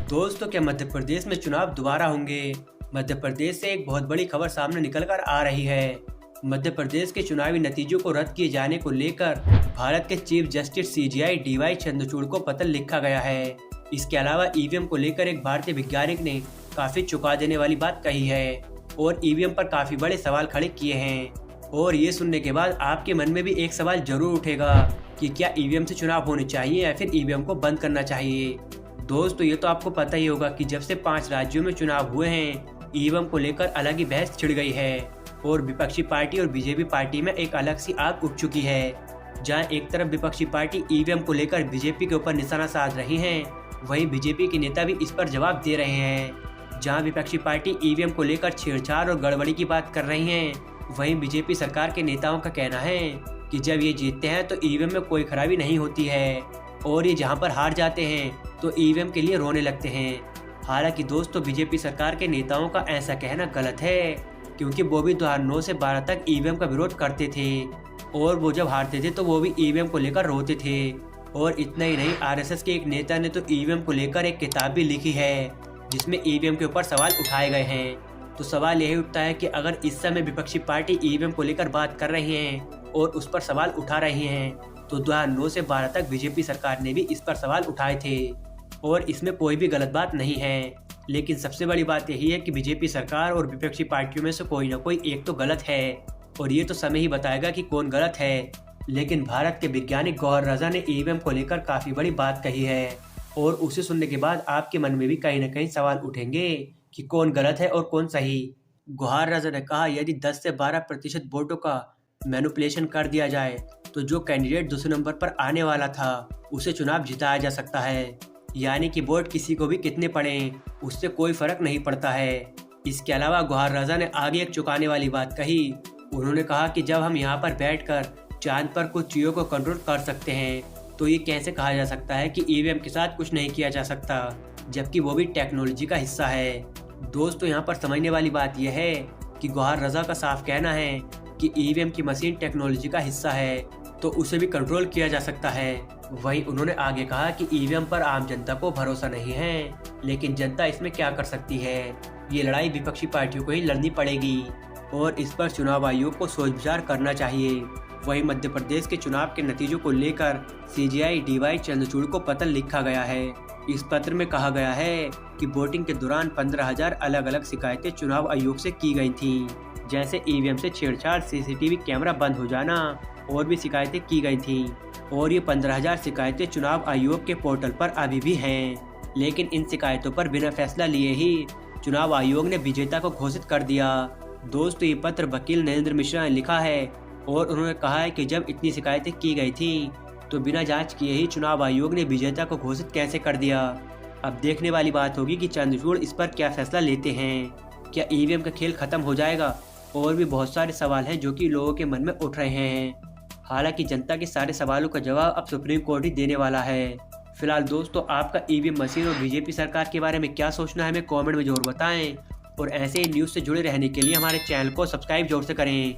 दोस्तों, क्या मध्य प्रदेश में चुनाव दोबारा होंगे? मध्य प्रदेश से एक बहुत बड़ी खबर सामने निकल कर आ रही है। मध्य प्रदेश के चुनावी नतीजों को रद्द किए जाने को लेकर भारत के chief justice CJI DY Chandrachud को पत्र लिखा गया है। इसके अलावा ईवीएम को लेकर एक भारतीय वैज्ञानिक ने काफी चौंका देने वाली बात कही है और ईवीएम पर काफी बड़े सवाल खड़े किए हैं। और ये सुनने के बाद आपके मन में भी एक सवाल जरूर उठेगा कि क्या ईवीएम से चुनाव होने चाहिए या फिर ईवीएम को बंद करना चाहिए। दोस्तों, ये तो आपको पता ही होगा कि जब से 5 राज्यों में चुनाव हुए हैं, ईवीएम को लेकर अलग ही बहस छिड़ गई है और विपक्षी पार्टी और बीजेपी पार्टी में एक अलग सी आग उठ चुकी है। जहां एक तरफ विपक्षी पार्टी ईवीएम को लेकर बीजेपी के ऊपर निशाना साध रही है, वहीं बीजेपी के नेता भी इस पर जवाब दे रहे हैं। जहां विपक्षी पार्टी ईवीएम को लेकर छेड़छाड़ और गड़बड़ी की बात कर रही है, वहीं बीजेपी सरकार के नेताओं का कहना है कि जब ये जीतते हैं तो ईवीएम में कोई खराबी नहीं होती है और ये जहां पर हार जाते हैं तो ईवीएम के लिए रोने लगते हैं। हालांकि दोस्तों, बीजेपी सरकार के नेताओं का ऐसा कहना गलत है, क्योंकि वो भी 2009 से 12 तक ईवीएम का विरोध करते थे और वो जब हारते थे तो वो भी ईवीएम को लेकर रोते थे। और इतना ही नहीं, आरएसएस के एक नेता ने तो ईवीएम को लेकर एक किताब भी लिखी है जिसमें ईवीएम के ऊपर सवाल उठाए गए हैं। तो सवाल यही उठता है कि अगर इस समय विपक्षी पार्टी ईवीएम को लेकर बात कर रही है और उस पर सवाल उठा रही है, तो 2009 से 12 तक बीजेपी सरकार ने भी इस पर सवाल उठाए थे और इसमें कोई भी गलत बात नहीं है। लेकिन सबसे बड़ी बात यही है कि बीजेपी सरकार और विपक्षी पार्टियों में से कोई ना कोई एक तो गलत है और ये तो समय ही बताएगा कि कौन गलत है। लेकिन भारत के वैज्ञानिक गौहर रजा ने ईवीएम को लेकर काफी बड़ी बात कही है और उसे सुनने के बाद आपके मन में भी कहीं ना कहीं सवाल उठेंगे कि कौन गलत है और कौन सही। गौहर रजा ने कहा, यदि 10 से 12% वोटों का मैनिपुलेशन कर दिया जाए तो जो कैंडिडेट दूसरे नंबर पर आने वाला था उसे चुनाव जिताया जा सकता है। यानी कि वोट किसी को भी कितने पड़े उससे कोई फर्क नहीं पड़ता है। इसके अलावा गौहर रजा ने आगे एक चौंकाने वाली बात कही। उन्होंने कहा कि जब हम यहाँ पर बैठकर चांद पर कुछ चीजों को कंट्रोल कर सकते हैं तो ये कैसे कहा जा सकता है कि ईवीएम के साथ कुछ नहीं किया जा सकता, जबकि वो भी टेक्नोलॉजी का हिस्सा है। दोस्तों, यहाँ पर समझने वाली बात यह है कि गौहर रजा का साफ कहना है कि ईवीएम की मशीन टेक्नोलॉजी का हिस्सा है तो उसे भी कंट्रोल किया जा सकता है। वहीं उन्होंने आगे कहा कि ईवीएम पर आम जनता को भरोसा नहीं है, लेकिन जनता इसमें क्या कर सकती है। ये लड़ाई विपक्षी पार्टियों को ही लड़नी पड़ेगी और इस पर चुनाव आयोग को सोच विचार करना चाहिए। वहीं मध्य प्रदेश के चुनाव के नतीजों को लेकर सीजेआई डीवाई चंद्रचूड़ को पत्र लिखा गया है। इस पत्र में कहा गया है कि वोटिंग के दौरान 15,000 अलग अलग शिकायतें चुनाव आयोग से की गई थी, जैसे ईवीएम से छेड़छाड़, सीसीटीवी कैमरा बंद हो जाना और भी शिकायतें की गई थी। और ये 15,000 शिकायतें चुनाव आयोग के पोर्टल पर अभी भी हैं। लेकिन इन शिकायतों पर बिना फैसला लिए ही चुनाव आयोग ने विजेता को घोषित कर दिया। दोस्तों, ये पत्र वकील नरेंद्र मिश्रा ने लिखा है और उन्होंने कहा है कि जब इतनी शिकायतें की गई थी तो बिना जांच किए ही चुनाव आयोग ने विजेता को घोषित कैसे कर दिया। अब देखने वाली बात होगी कि चंद्रचूड़ इस पर क्या फैसला लेते हैं। क्या ईवीएम का खेल खत्म हो जाएगा? और भी बहुत सारे सवाल हैं जो कि लोगों के मन में उठ रहे हैं। हालांकि जनता के सारे सवालों का जवाब अब सुप्रीम कोर्ट ही देने वाला है। फिलहाल दोस्तों, आपका ईवीएम मशीन और बीजेपी सरकार के बारे में क्या सोचना है, हमें कमेंट में जरूर बताएं और ऐसे ही न्यूज़ से जुड़े रहने के लिए हमारे चैनल को सब्सक्राइब जरूर से करें।